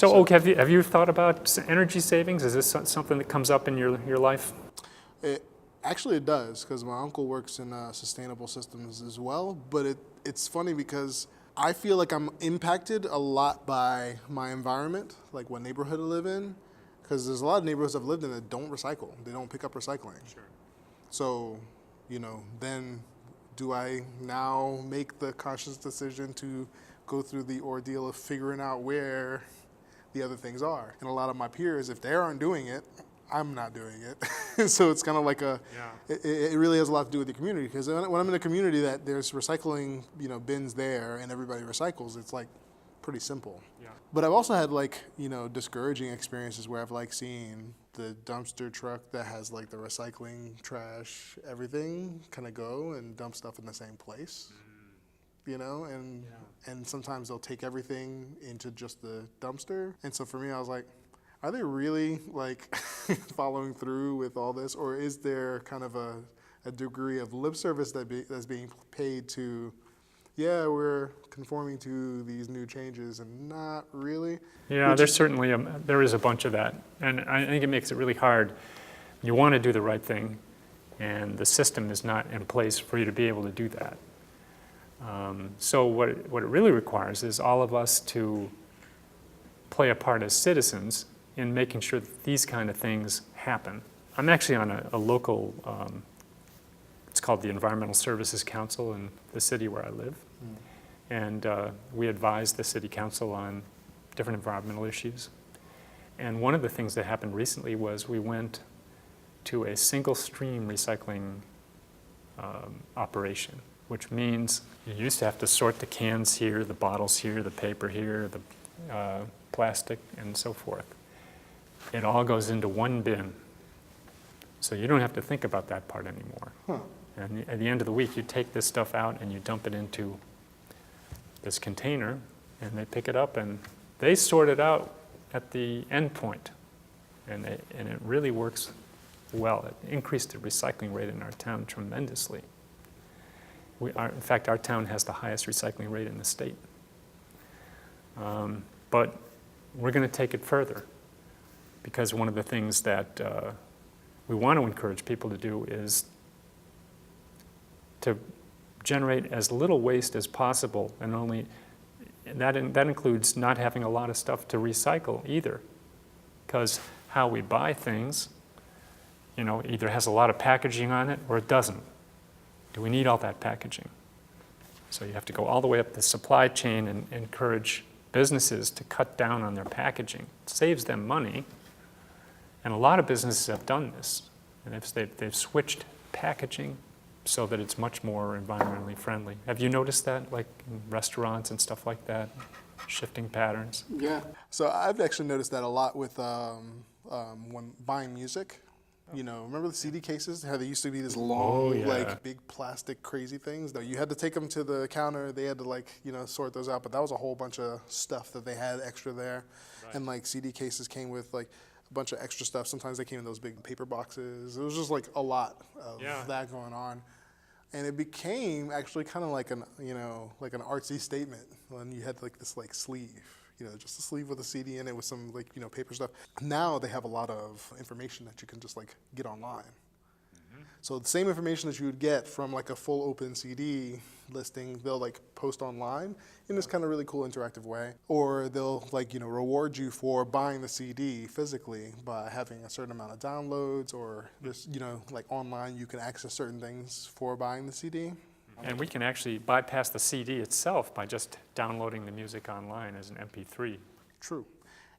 So, Oak, have you thought about energy savings? Is this something that comes up in your life? It actually it does because my uncle works in sustainable systems as well. But it's funny because I feel like I'm impacted a lot by my environment, like what neighborhood I live in, because there's a lot of neighborhoods I've lived in that don't recycle. They don't pick up recycling. Sure. So, then do I now make the conscious decision to go through the ordeal of figuring out where the other things are? And a lot of my peers, if they aren't doing it, I'm not doing it. So it's kind of like it really has a lot to do with the community, because when I'm in a community that there's recycling, bins there and everybody recycles, it's like pretty simple. Yeah. But I've also had discouraging experiences where I've seen the dumpster truck that has the recycling, trash, everything kind of go and dump stuff in the same place. And sometimes they'll take everything into just the dumpster. And so for me, I was like, are they really following through with all this, or is there kind of a degree of lip service that's being paid to, yeah, we're conforming to these new changes and not really? Yeah, there's certainly there is a bunch of that, and I think it makes it really hard. You want to do the right thing, and the system is not in place for you to be able to do that. So what it really requires is all of us to play a part as citizens in making sure that these kind of things happen. I'm actually on a local, it's called the Environmental Services Council in the city where I live. And we advise the city council on different environmental issues. And one of the things that happened recently was we went to a single stream recycling operation, which means you used to have to sort the cans here, the bottles here, the paper here, the plastic, and so forth. It all goes into one bin. So you don't have to think about that part anymore. Huh. And at the end of the week, you take this stuff out and you dump it into this container, and they pick it up and they sort it out at the end point. And it really works well. It increased the recycling rate in our town tremendously. In fact, our town has the highest recycling rate in the state. But we're going to take it further, because one of the things that we want to encourage people to do is to generate as little waste as possible, and that includes not having a lot of stuff to recycle either, because how we buy things, either has a lot of packaging on it or it doesn't. Do we need all that packaging? So you have to go all the way up the supply chain and encourage businesses to cut down on their packaging. It saves them money, and a lot of businesses have done this, and they've switched packaging so that it's much more environmentally friendly. Have you noticed that, in restaurants and stuff like that, shifting patterns? Yeah. So I've actually noticed that a lot with when buying music. Remember the CD cases? How they used to be this long, big plastic crazy things? No, you had to take them to the counter. They had to sort those out. But that was a whole bunch of stuff that they had extra there. Right. And CD cases came with a bunch of extra stuff. Sometimes they came in those big paper boxes. It was just a lot of that going on. And it became actually kind of like an artsy statement when you had this sleeve. Just a sleeve with a CD in it with some paper stuff. Now they have a lot of information that you can just get online. Mm-hmm. So the same information that you would get from a full open CD listing, they'll post online in this kind of really cool interactive way. Or they'll reward you for buying the CD physically by having a certain amount of downloads, or just online you can access certain things for buying the CD. And we can actually bypass the CD itself by just downloading the music online as an MP3. True,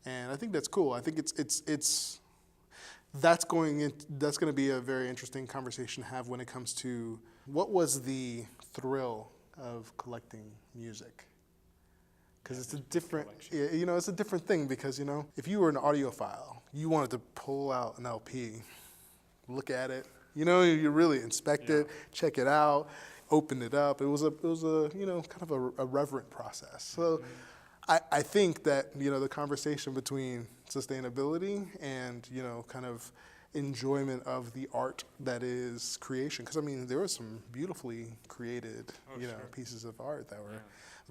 and I think that's cool. I think that's going to be a very interesting conversation to have when it comes to what was the thrill of collecting music. Because it's a different, it's a different thing. Because if you were an audiophile, you wanted to pull out an LP, look at it, you really inspect it, check it out. Opened it up. It was a kind of a reverent process. So I think that the conversation between sustainability and kind of enjoyment of the art that is creation. Because I mean, there were some beautifully created, pieces of art that were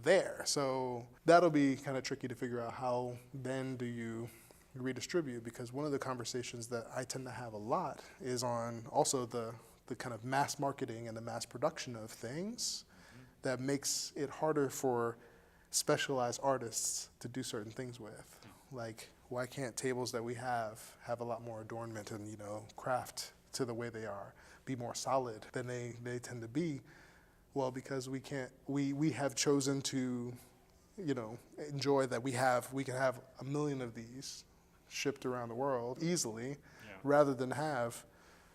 there. So that'll be kind of tricky to figure out how then do you redistribute, because one of the conversations that I tend to have a lot is on also the kind of mass marketing and the mass production of things that makes it harder for specialized artists to do certain things with. Like, why can't tables that we have a lot more adornment and, craft to the way they are, be more solid than they tend to be? Well, because we have chosen to, enjoy that we can have 1 million of these shipped around the world easily, rather than have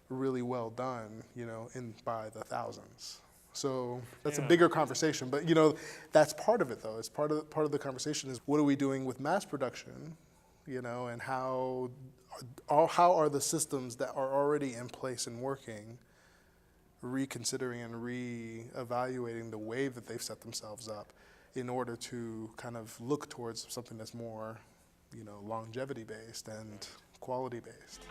really well done, by the thousands. So that's a bigger conversation, but that's part of it though. It's part of the conversation is what are we doing with mass production, and how are the systems that are already in place and working reconsidering and reevaluating the way that they've set themselves up in order to kind of look towards something that's more, longevity based and quality based.